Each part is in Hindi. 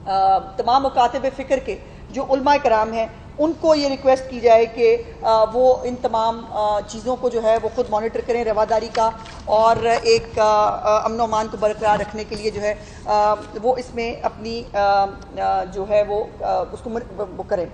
तमाम मुकातिब फ़िक्र के जो उलमा कराम हैं उनको ये रिक्वेस्ट की जाए कि वो इन तमाम चीज़ों को जो है वो ख़ुद मॉनिटर करें रवादारी का, और एक अमन अमान को बरकरार रखने के लिए जो है वो इसमें अपनी जो है वो उसको करें।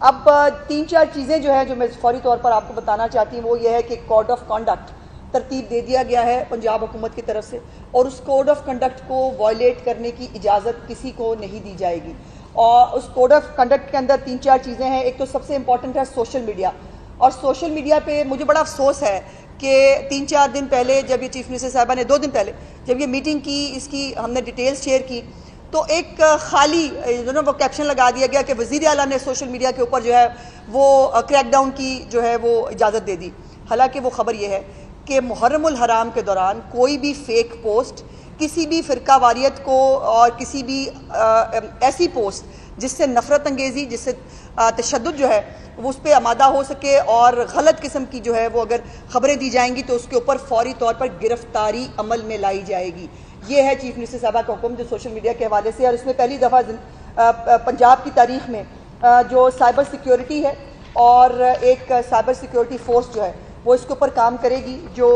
अब 3-4 चीज़ें जो है जो मैं फौरी तौर पर आपको बताना चाहती हूँ वो ये है कि कोड ऑफ कंडक्ट तरतीब दे दिया गया है पंजाब हुकूमत की तरफ से, और उस कोड ऑफ कंडक्ट को वायलेट करने की इजाज़त किसी को नहीं दी जाएगी। और उस कोड ऑफ कंडक्ट के अंदर 3-4 चीज़ें हैं। एक तो सबसे इंपॉर्टेंट है सोशल मीडिया, और सोशल मीडिया पे मुझे बड़ा अफसोस है कि 3-4 दिन पहले जब ये चीफ मिनिस्टर साहबा ने 2 दिन पहले जब ये मीटिंग की, इसकी हमने डिटेल्स शेयर की, तो एक खाली वो कैप्शन लगा दिया गया कि वज़ीर आला ने सोशल मीडिया के ऊपर जो है वो क्रैकडाउन की जो है वो इजाज़त दे दी। हालांकि वो ख़बर ये है कि मुहर्रमुल हराम के दौरान कोई भी फेक पोस्ट किसी भी फ़िरका वारियत को और किसी भी ऐसी पोस्ट जिससे नफ़रत अंगेज़ी, जिससे तशद्दुद जो है वो उस पर आमादा हो सके और गलत किस्म की जो है वो अगर ख़बरें दी जाएंगी तो उसके ऊपर फौरी तौर पर गिरफ्तारी अमल में लाई जाएगी। ये है चीफ मिनिस्टर साहबा का हुक्म जो सोशल मीडिया के हवाले से, और इसमें पहली दफ़ा पंजाब की तारीख में जो साइबर सिक्योरिटी है और एक साइबर सिक्योरिटी फोर्स जो है वो इसके ऊपर काम करेगी। जो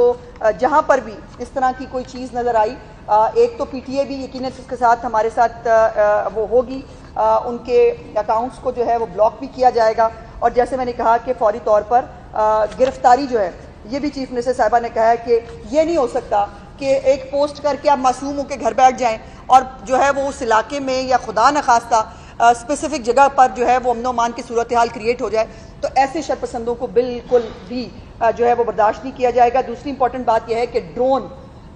जहाँ पर भी इस तरह की कोई चीज़ नज़र आई, एक तो पीटीए भी यकीनन इसके साथ हमारे साथ वो होगी, उनके अकाउंट्स को जो है वो ब्लॉक भी किया जाएगा, और जैसे मैंने कहा कि फौरी तौर पर गिरफ्तारी जो है, ये भी चीफ मिनिस्टर साहिबा ने कहा है कि ये नहीं हो सकता कि एक पोस्ट करके आप मासूम होकर घर बैठ जाएं और जो है वो उस इलाके में या खुदा न खास्ता स्पेसिफिक जगह पर जो है वो अमन अमान की सूरत हाल क्रिएट हो जाए, तो ऐसे शरपसंदों को बिल्कुल भी जो है वो बर्दाश्त नहीं किया जाएगा। दूसरी इंपॉर्टेंट बात यह है कि ड्रोन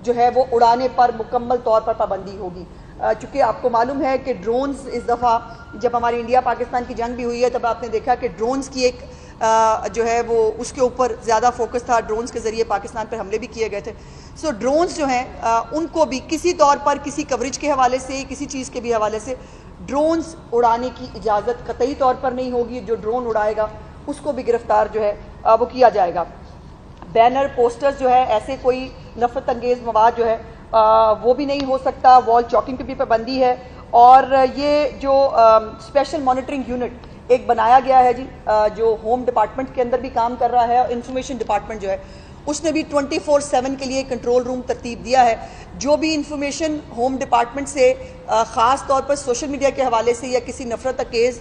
जो है वो उड़ाने पर मुकम्मल तौर पर पाबंदी होगी, चूँकि आपको मालूम है कि ड्रोन्स इस दफ़ा जब हमारी इंडिया पाकिस्तान की जंग भी हुई है तब आपने देखा कि ड्रोन्स की एक जो है वो उसके ऊपर ज़्यादा फोकस था, ड्रोन्स के ज़रिए पाकिस्तान पर हमले भी किए गए थे। सो ड्रोन्स जो हैं उनको भी किसी तौर पर किसी कवरेज के हवाले से किसी चीज़ के भी हवाले से ड्रोन्स उड़ाने की इजाज़त कतई तौर पर नहीं होगी। जो ड्रोन उड़ाएगा उसको भी गिरफ्तार जो है वो किया जाएगा। बैनर पोस्टर्स जो है ऐसे कोई नफरत अंगेज़ मवाद जो है वो भी नहीं हो सकता। वॉल चॉकिंग की भी पाबंदी है, और ये जो स्पेशल मॉनिटरिंग यूनिट एक बनाया गया है जी, जो होम डिपार्टमेंट के अंदर भी काम कर रहा है, और इंफॉर्मेशन डिपार्टमेंट जो है उसने भी 24/7 के लिए कंट्रोल रूम तरतीब दिया है। जो भी इंफॉर्मेशन होम डिपार्टमेंट से ख़ास तौर पर सोशल मीडिया के हवाले से या किसी नफरत अकेज़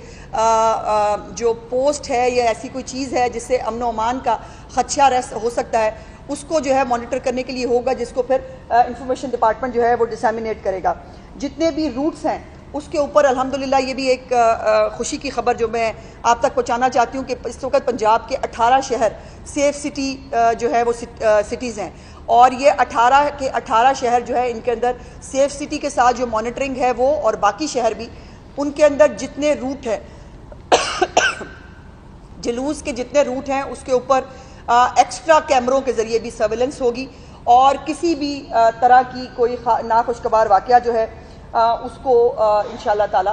जो पोस्ट है या ऐसी कोई चीज़ है जिससे अमन अमान का खदशा हो सकता है, उसको जो है मॉनिटर करने के लिए होगा, जिसको फिर इंफॉर्मेशन डिपार्टमेंट जो है वो डिसैमिनेट करेगा। जितने भी रूट्स हैं उसके ऊपर अल्हम्दुलिल्लाह ये भी एक खुशी की खबर जो मैं आप तक पहुंचाना चाहती हूँ कि इस वक्त पंजाब के 18 शहर सेफ सिटी जो है वो सिटीज़ हैं, और ये 18 के 18 शहर जो है इनके अंदर सेफ सिटी के साथ जो मॉनिटरिंग है वो, और बाकी शहर भी उनके अंदर जितने रूट हैं जुलूस के जितने रूट हैं उसके ऊपर एक्स्ट्रा कैमरों के ज़रिए भी सर्वेलेंस होगी, और किसी भी तरह की कोई नाखुशगवार वाक़या जो है उसको इंशाअल्लाह ताला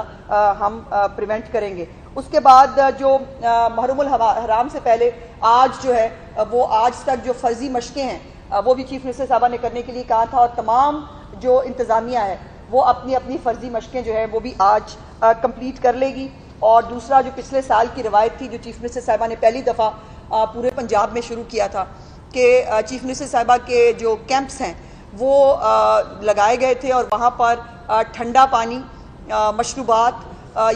हम प्रिवेंट करेंगे। उसके बाद जो मुहर्रमुल हराम से पहले आज जो है वो आज तक जो फ़र्जी मशक़ें हैं वो भी चीफ मिनिस्टर साहबा ने करने के लिए कहा था, और तमाम जो इंतज़ामिया है वो अपनी अपनी फ़र्जी मशक़ें जो है वो भी आज कंप्लीट कर लेगी। और दूसरा जो पिछले साल की रवायत थी जो चीफ मिनिस्टर साहबा ने पहली दफ़ा पूरे पंजाब में शुरू किया था कि चीफ मिनिस्टर साहबा के जो कैंप्स हैं वो लगाए गए थे, और वहाँ पर ठंडा पानी, मशरूबात,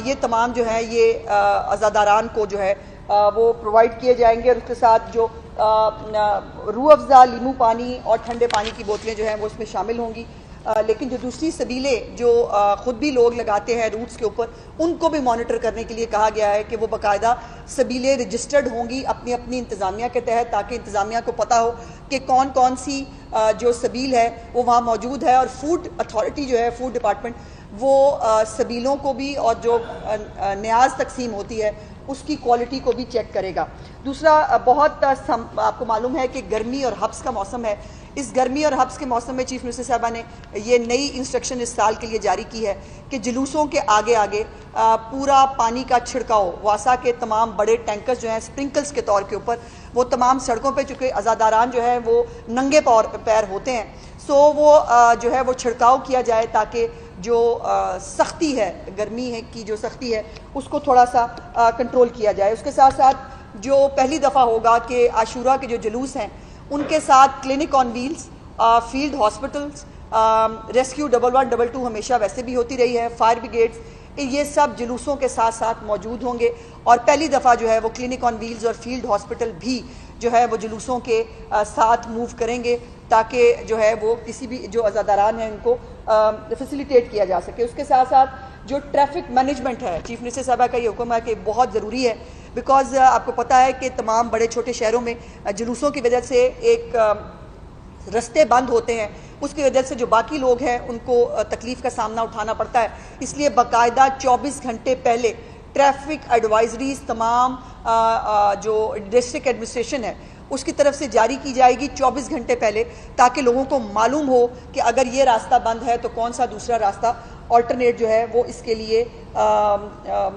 ये तमाम जो है ये अज़ादारान को जो है वो प्रोवाइड किए जाएंगे, और उसके साथ जो रूह अफ़ज़ा, लीमू पानी और ठंडे पानी की बोतलें जो हैं वो उसमें शामिल होंगी। लेकिन जो दूसरी सबीलें जो ख़ुद भी लोग लगाते हैं रूट्स के ऊपर, उनको भी मॉनिटर करने के लिए कहा गया है कि वो बाकायदा सबीलें रजिस्टर्ड होंगी अपनी अपनी इंतज़ामिया के तहत, ताकि इंतज़ामिया को पता हो कि कौन कौन सी जो सबील है वो वहाँ मौजूद है। और फूड अथॉरिटी जो है, फूड डिपार्टमेंट, वो सबीलों को भी और जो न्याज तकसीम होती है उसकी क्वालिटी को भी चेक करेगा। दूसरा, बहुत आपको मालूम है कि गर्मी और हब्स का मौसम है। इस गर्मी और हब्स के मौसम में चीफ मिनिस्टर साहबा ने ये नई इंस्ट्रक्शन इस साल के लिए जारी की है कि जुलूसों के आगे आगे पूरा पानी का छिड़काव, वासा के तमाम बड़े टैंकर्स जो हैं स्प्रिंकल्स के तौर के ऊपर वो तमाम सड़कों पे, चूँकि अज़ादारान जो है वो नंगे पैर होते हैं, सो वो जो है वो छिड़काव किया जाए ताकि जो सख्ती है, गर्मी है की जो सख्ती है उसको थोड़ा सा कंट्रोल किया जाए। उसके साथ साथ जो पहली दफ़ा होगा कि आशूरा के जो जुलूस हैं उनके साथ clinic on wheels, field hospitals, rescue 1112 हमेशा वैसे भी होती रही है, फायर ब्रिगेड्स, ये सब जुलूसों के साथ साथ मौजूद होंगे। और पहली दफ़ा जो है वो क्लिनिक ऑन व्हील्स और फील्ड हॉस्पिटल भी जो है वो जुलूसों के साथ मूव करेंगे ताकि जो है वो किसी भी जो अज़ादारान हैं उनको फैसिलिटेट किया जा सके। उसके साथ साथ जो ट्रैफिक मैनेजमेंट है, चीफ मिनिस्टर साहबा का ये हुक्म है कि बहुत ज़रूरी है, बिकॉज आपको पता है कि तमाम बड़े छोटे शहरों में जुलूसों की वजह से एक रास्ते बंद होते हैं, उसकी वजह से जो बाकी लोग हैं उनको तकलीफ़ का सामना उठाना पड़ता है। इसलिए बाकायदा 24 घंटे पहले ट्रैफिक एडवाइजरीज तमाम जो डिस्ट्रिक्ट एडमिनिस्ट्रेशन है उसकी तरफ से जारी की जाएगी 24 घंटे पहले, ताकि लोगों को मालूम हो कि अगर ये रास्ता बंद है तो कौन सा दूसरा रास्ता ऑल्टरनेट जो है वो इसके लिए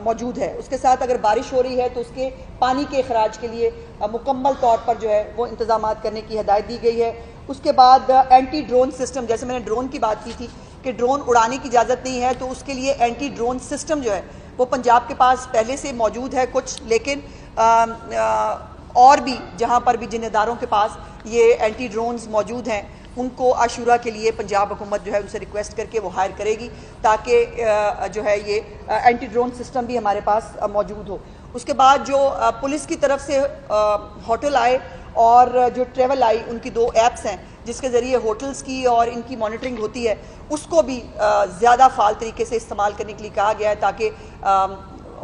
मौजूद है। उसके साथ अगर बारिश हो रही है तो उसके पानी के अखराज के लिए मुकम्मल तौर पर जो है वो इंतजाम करने की हिदायत दी गई है। उसके बाद एंटी ड्रोन सिस्टम, जैसे मैंने ड्रोन की बात की थी कि ड्रोन उड़ाने की इजाज़त नहीं है, तो उसके लिए एंटी ड्रोन सिस्टम जो है वो पंजाब के पास पहले से मौजूद है कुछ, लेकिन और भी जहाँ पर भी जिन इदारों के पास ये एंटी ड्रोन्स मौजूद हैं उनको आशूरा के लिए पंजाब हुकूमत जो है उनसे रिक्वेस्ट करके वो हायर करेगी ताकि जो है ये एंटी ड्रोन सिस्टम भी हमारे पास मौजूद हो। उसके बाद जो पुलिस की तरफ से होटल आए और जो ट्रेवल आई, उनकी 2 ऐप्स हैं जिसके ज़रिए होटल्स की और इनकी मॉनिटरिंग होती है, उसको भी ज़्यादा फाल तरीके से इस्तेमाल करने के लिए कहा गया है ताकि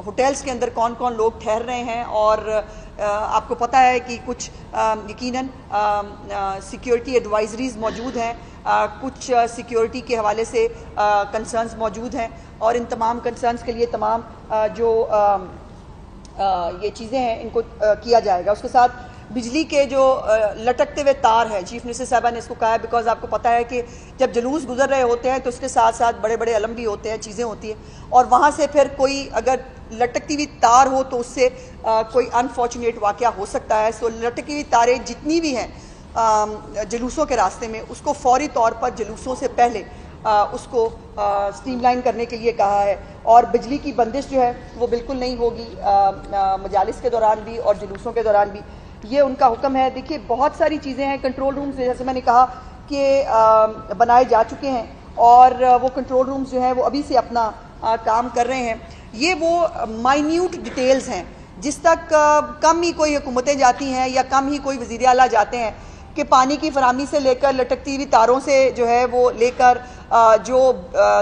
होटल्स के अंदर कौन कौन लोग ठहर रहे हैं। और आपको पता है कि कुछ यकीनन सिक्योरिटी एडवाइजरीज मौजूद हैं, कुछ सिक्योरिटी के हवाले से कंसर्न्स मौजूद हैं और इन तमाम कंसर्न्स के लिए तमाम जो ये चीज़ें हैं इनको किया जाएगा। उसके साथ बिजली के जो लटकते हुए तार हैं, चीफ मिनिस्टर साहबा ने इसको कहा है बिकॉज आपको पता है कि जब जुलूस गुजर रहे होते हैं तो उसके साथ साथ बड़े बड़े अलम भी होते हैं, चीज़ें होती हैं और वहाँ से फिर कोई अगर लटकती हुई तार हो तो उससे कोई अनफॉर्चुनेट वाक़या हो सकता है। सो लटकी हुई तारें जितनी भी हैं जुलूसों के रास्ते में उसको फौरी तौर पर जुलूसों से पहले उसको स्ट्रीमलाइन करने के लिए कहा है। और बिजली की बंदिश जो है वो बिल्कुल नहीं होगी मजालिस के दौरान भी और जुलूसों के दौरान भी, ये उनका हुक्म है। देखिए बहुत सारी चीज़ें हैं, कंट्रोल रूम्स जैसे मैंने कहा कि बनाए जा चुके हैं और वो कंट्रोल रूम्स जो हैं वो अभी से अपना काम कर रहे हैं। ये वो माइन्यूट डिटेल्स हैं जिस तक कम ही कोई हुकूमतें जाती हैं या कम ही कोई वज़ीर आला जाते हैं कि पानी की फराहमी से लेकर लटकती हुई तारों से जो है वो लेकर जो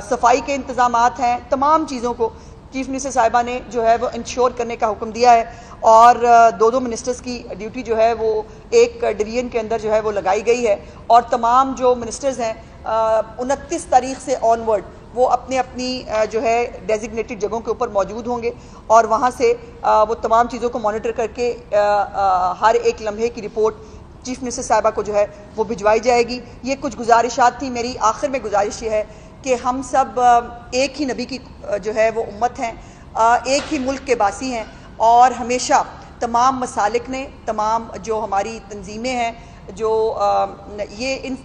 सफाई के इंतज़ामात हैं, तमाम चीज़ों को चीफ मिनिस्टर साहिबा ने जो है वो इंश्योर करने का हुक्म दिया है। और 2 मिनिस्टर्स की ड्यूटी जो है वो एक डिवीजन के अंदर जो है वो लगाई गई है और तमाम जो मिनिस्टर्स हैं 29 तारीख से ऑनवर्ड वो अपने अपनी जो है डेजिग्नेटेड जगहों के ऊपर मौजूद होंगे और वहाँ से वो तमाम चीज़ों को मॉनिटर करके हर एक लम्हे की रिपोर्ट चीफ मिनिस्टर साहिबा को जो है वो भिजवाई जाएगी। ये कुछ गुजारिशात थी। मेरी आखिर में गुजारिश ये है कि हम सब एक ही नबी की जो है वो उम्मत हैं, एक ही मुल्क के बासी हैं और हमेशा तमाम मसालिक ने, तमाम जो हमारी तंजीमें हैं, जो ये इन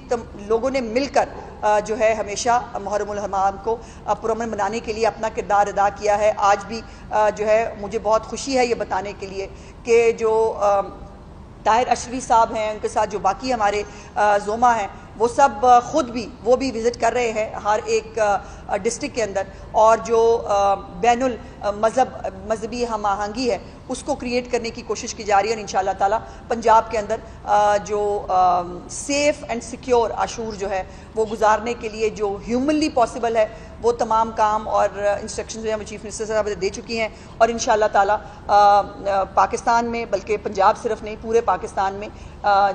लोगों ने मिलकर जो है हमेशा मुहर्रमुल हराम को पुरअमन बनाने के लिए अपना किरदार अदा किया है। आज भी जो है मुझे बहुत खुशी है ये बताने के लिए कि जो ताहिर अशरफी साहब हैं, उनके साथ जो बाकी हमारे जोमा हैं, वो सब ख़ुद भी वो भी विज़िट कर रहे हैं हर एक डिस्ट्रिक्ट के अंदर और जो बैनुल मजहबी हम आहंगी है उसको क्रिएट करने की कोशिश की जा रही है। और इंशाअल्लाह ताला पंजाब के अंदर जो सेफ़ एंड सिक्योर आशूर जो है वो गुजारने के लिए जो ह्यूमनली पॉसिबल है वो तमाम काम और इंस्ट्रक्शन जो है वो चीफ मिनिस्टर साहब दे चुकी हैं और इंशाअल्लाह ताला पाकिस्तान में, बल्कि पंजाब सिर्फ नहीं पूरे पाकिस्तान में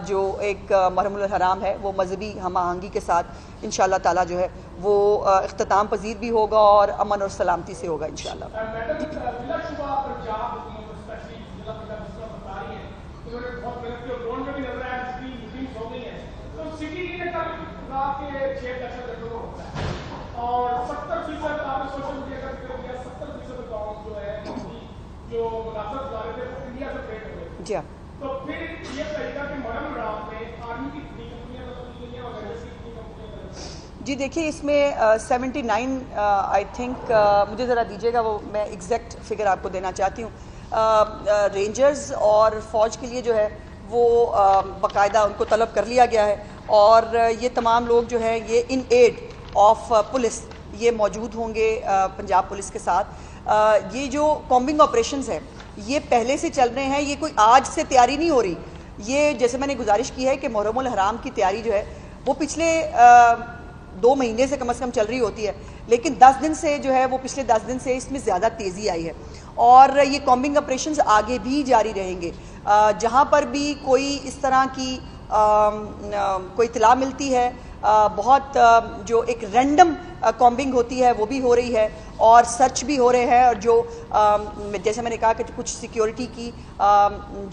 जो एक मुहर्रमुल हराम है वो मजहबी हम आहंगी के साथ इंशाअल्लाह ताला जो है वो इख्तिताम पजीर भी होगा और अमन और सलामती से होगा इंशाअल्लाह। और 70% आपने सोशल मीडिया का जिक्र किया, 70% गाँव जो है जो मुनाफत जा रहे थे वो इंडिया से ट्रेड हो गए। जी हाँ। तो फिर ये कहेगा कि मरम राम में आर्मी की कितनी कंपनियां मतलब की गई हैं और गैस की कितनी कंपनियां। जी देखिए, इसमें 79 आई थिंक, मुझे ज़रा दीजिएगा, वो मैं एग्जैक्ट फिगर आपको देना चाहती हूँ। रेंजर्स और फौज के लिए जो है वो बाकायदा उनको तलब कर लिया गया है, और ये तमाम लोग जो है ये इन एड ऑफ पुलिस ये मौजूद होंगे पंजाब पुलिस के साथ। ये जो कॉम्बिंग ऑपरेशंस है ये पहले से चल रहे हैं, ये कोई आज से तैयारी नहीं हो रही। ये जैसे मैंने गुजारिश की है कि मुहर्रमुल हराम की तैयारी जो है वो पिछले 2 महीने से कम चल रही होती है, लेकिन 10 दिन से जो है वो पिछले 10 दिन से इसमें ज़्यादा तेज़ी आई है, और ये कॉम्बिंग ऑपरेशंस आगे भी जारी रहेंगे। जहाँ पर भी कोई इस तरह की कोई इत्तला मिलती है, बहुत जो एक रैंडम कॉम्बिंग होती है वो भी हो रही है, और सर्च भी हो रहे हैं, और जो जैसे मैंने कहा कि कुछ सिक्योरिटी की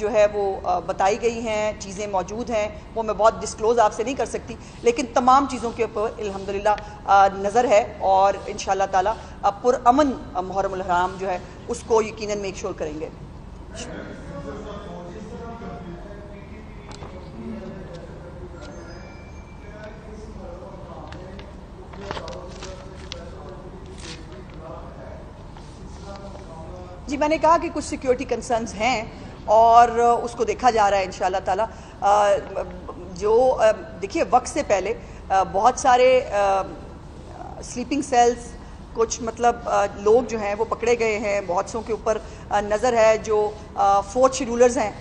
जो है वो बताई गई हैं, चीज़ें मौजूद हैं, वो मैं बहुत डिस्क्लोज़ आपसे नहीं कर सकती, लेकिन तमाम चीज़ों के ऊपर अल्हम्दुलिल्लाह नज़र है, और इंशाअल्लाह ताला पुरअमन मुहर्रमुल हराम जो है उसको यकीनन मेक श्योर करेंगे। जी मैंने कहा कि कुछ सिक्योरिटी कंसर्न्स हैं और उसको देखा जा रहा है इंशाअल्लाह ताला। जो देखिए, वक्त से पहले बहुत सारे स्लीपिंग सेल्स, कुछ मतलब लोग जो हैं वो पकड़े गए हैं, बहुत सौ के ऊपर नज़र है, जो फोर्थ शेड्यूलर्स हैं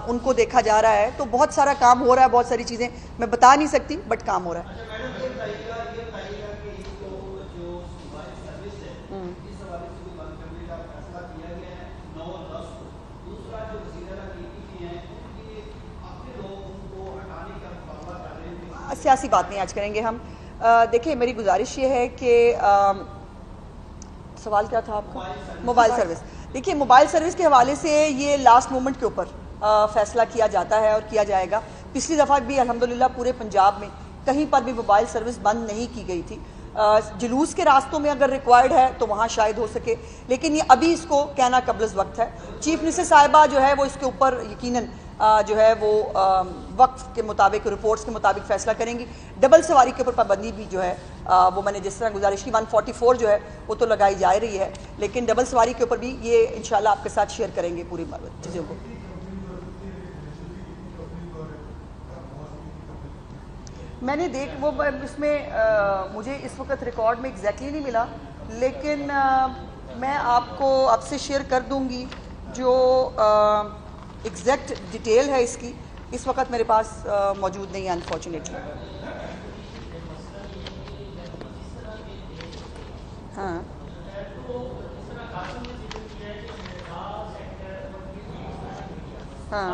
उनको देखा जा रहा है, तो बहुत सारा काम हो रहा है, बहुत सारी चीज़ें मैं बता नहीं सकती, बट काम हो रहा है। सियासी बात नहीं आज करेंगे हम। देखिए, मेरी गुजारिश ये है कि सवाल क्या था आपका? Mobile service. देखिए, मोबाइल सर्विस के हवाले से ये लास्ट मोमेंट के ऊपर फैसला किया जाता है और किया जाएगा। पिछली दफ़ा भी अल्हम्दुलिल्लाह पूरे पंजाब में कहीं पर भी मोबाइल सर्विस बंद नहीं की गई थी। जुलूस के रास्तों में अगर रिक्वायर्ड है तो वहाँ शायद हो सके, लेकिन ये अभी इसको कहना कबल वक्त है। चीफ मिनिस्टर साहिबा जो है वो इसके ऊपर यकीनन जो है वो वक्त के मुताबिक, रिपोर्ट्स के मुताबिक फैसला करेंगी। डबल सवारी के ऊपर पाबंदी भी जो है वो मैंने जिस तरह गुजारिश की 144 जो है वो तो लगाई जा रही है, लेकिन डबल सवारी के ऊपर भी ये इंशाल्लाह आपके साथ शेयर करेंगे पूरी चीज़ों को। मैंने वो इसमें मुझे इस वक्त रिकॉर्ड में एग्जैक्टली नहीं मिला, लेकिन मैं आपसे शेयर कर दूंगी जो एग्जैक्ट डिटेल है इसकी। इस वक्त मेरे पास मौजूद नहीं है अनफॉर्चुनेटली। हाँ, हाँ,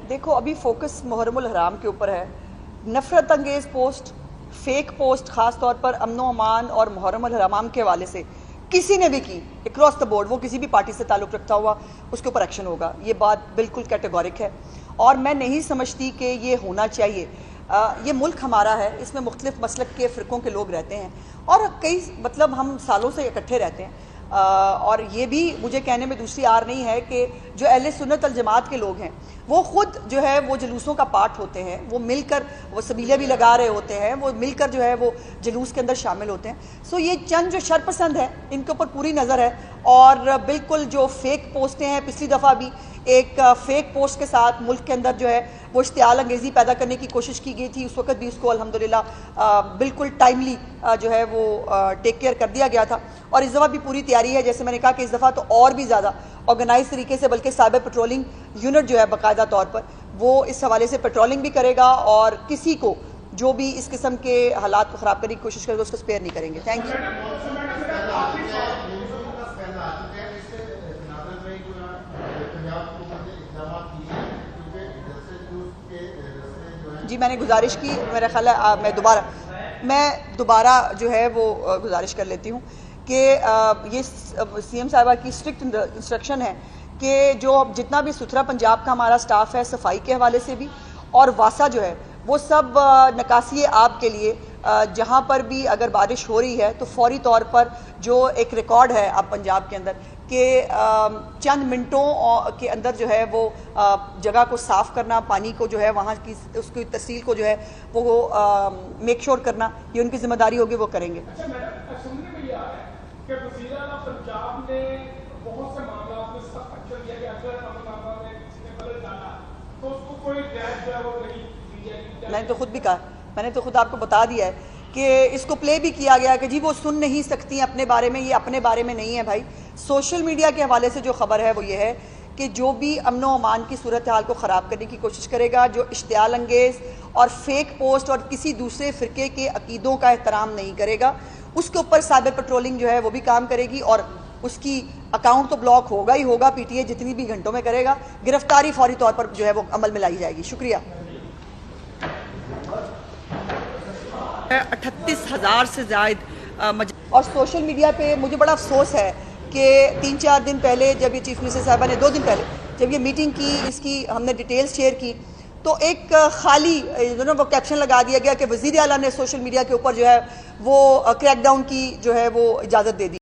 देखो, अभी फोकस मुहर्रमुल हराम के ऊपर है। नफरत अंगेज पोस्ट, फेक पोस्ट, ख़ास तौर पर अमन व अमान और मुहर्रमुल हराम के हवाले से किसी ने भी की, अक्रॉस द बोर्ड, वो किसी भी पार्टी से ताल्लुक़ रखता हुआ, उसके ऊपर एक्शन होगा। ये बात बिल्कुल कैटेगोरिक है, और मैं नहीं समझती कि ये होना चाहिए। ये मुल्क हमारा है, इसमें मुख्तलिफ मसलक के फ़िरक़ों के लोग रहते हैं, और कई मतलब हम सालों से इकट्ठे रहते हैं। और ये भी मुझे कहने में दूसरी आर नहीं है कि जो अहले सुन्नत अल जमात के लोग हैं वो खुद जो है वो जुलूसों का पार्ट होते हैं, वो मिलकर वो सबीले भी लगा रहे होते हैं, वो मिलकर जो है वो जुलूस के अंदर शामिल होते हैं। सो ये चंद जो शरपसंद है इनके ऊपर पूरी नज़र है, और बिल्कुल जो फेक पोस्टें हैं, पिछली दफ़ा भी एक फेक पोस्ट के साथ मुल्क के अंदर जो है वो इश्तियाल अंगेज़ी पैदा करने की कोशिश की गई थी, उस वक्त भी उसको अल्हम्दुलिल्लाह बिल्कुल टाइमली जो है वो टेक केयर कर दिया गया था। और इस दफ़ा भी पूरी तैयारी है, जैसे मैंने कहा कि इस दफ़ा तो और भी ज़्यादा ऑर्गेनाइज तरीके से, बल्कि साइबर पेट्रोलिंग यूनिट जो है बाकायदा तौर पर वो इस हवाले से पेट्रोलिंग भी करेगा, और किसी को जो भी इस किस्म के हालात को ख़राब करने की कोशिश करेगा उसको स्पेयर नहीं करेंगे। Thank you. जी मैंने गुजारिश की, मेरा ख्याल है मैं दोबारा जो है वो गुजारिश कर लेती हूँ कि ये सीएम साहिबा की स्ट्रिक्ट इंस्ट्रक्शन है कि जो जितना भी सुथरा पंजाब का हमारा स्टाफ है, सफाई के हवाले से भी, और वासा जो है वो सब नकासी आब के लिए जहाँ पर भी अगर बारिश हो रही है तो फौरी तौर पर जो एक रिकॉर्ड है अब पंजाब के अंदर कि चंद मिनटों के अंदर जो है वो जगह को साफ़ करना, पानी को जो है वहाँ की उसकी तहसील को जो है वो मेक श्योर करना, ये उनकी जिम्मेदारी होगी, वो करेंगे। अच्छा मैडम, सुनने में ये आ रहा है कि वज़ीर आला पंजाब ने बहुत से मामलों में सख्त एक्शन लिया कि अगर अमरनामा में किसी ने बदल डाला तो उसको कोई रियायत जो है वो नहीं दी जाएगी। मैंने तो खुद भी कहा, मैंने तो खुद आपको बता दिया है कि इसको प्ले भी किया गया कि जी वो सुन नहीं सकती अपने बारे में, ये अपने बारे में नहीं है भाई। सोशल मीडिया के हवाले से जो खबर है वो ये है कि जो भी अमन व अमान की सूरत हाल को ख़राब करने की कोशिश करेगा, जो इश्तियाल अंगेज़ और फेक पोस्ट और किसी दूसरे फ़िरके के अकीदों का एहतराम नहीं करेगा, उसके ऊपर साइबर पेट्रोलिंग जो है वो भी काम करेगी और उसकी अकाउंट तो ब्लॉक होगा ही होगा, पीटीए जितनी भी घंटों में करेगा, गिरफ्तारी फौरी तौर पर जो है वो अमल में लाई जाएगी। शुक्रिया। 38,000 से ज़ायद और सोशल मीडिया पे मुझे बड़ा अफसोस है कि 3-4 दिन पहले जब ये चीफ मिनिस्टर साहबा ने 2 दिन पहले जब ये मीटिंग की, इसकी हमने डिटेल्स शेयर की तो एक खाली वो कैप्शन लगा दिया गया कि वज़ीर आला ने सोशल मीडिया के ऊपर जो है वो क्रैकडाउन की जो है वो इजाज़त दे दी।